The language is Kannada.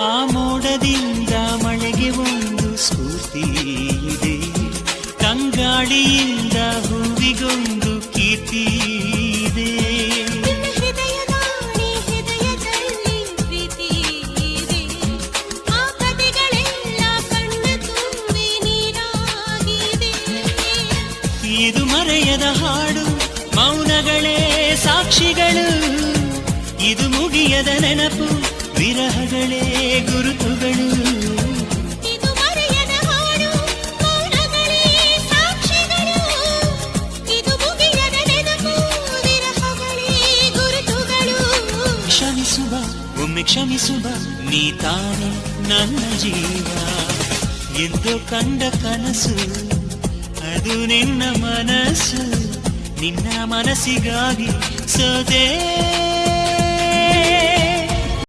ಆ ಮೋಡದಿಂದ ಮಳೆಗೆ ಒಂದು ಸ್ಫೂರ್ತಿ ಇದೆ, ತಂಗಾಳಿಯಿಂದ ಹೂವಿಗೊಂದು ಕೀರ್ತಿ ಇದೆ. ಇದು ಮರೆಯದ ಹಾಡು, ಮೌನಗಳೇ ಸಾಕ್ಷಿಗಳು. ಇದು ಮುಗಿಯದ ನೆನಪು, ವಿರಹಗಳೇ ಗುರುತುಗಳು. ಇದು ಮರೆಯದ ಹಾಡು, ಮೌನಗಳೇ ಸಾಕ್ಷಿಗಳು. ಇದು ಮುಗಿಯದ ನೆನಪು, ವಿರಹಗಳೇ ಗುರುತುಗಳು. ಕ್ಷಮಿಸುವ, ಒಮ್ಮೆ ಕ್ಷಮಿಸುವ, ನೀ ತಾನೆ ನನ್ನ ಜೀವ. ಎಂದು ಕಂಡ ಕನಸು ಅದು ನಿನ್ನ ಮನಸ್ಸು, ನಿನ್ನ ಮನಸ್ಸಿಗಾಗಿ ಸೋದೆ.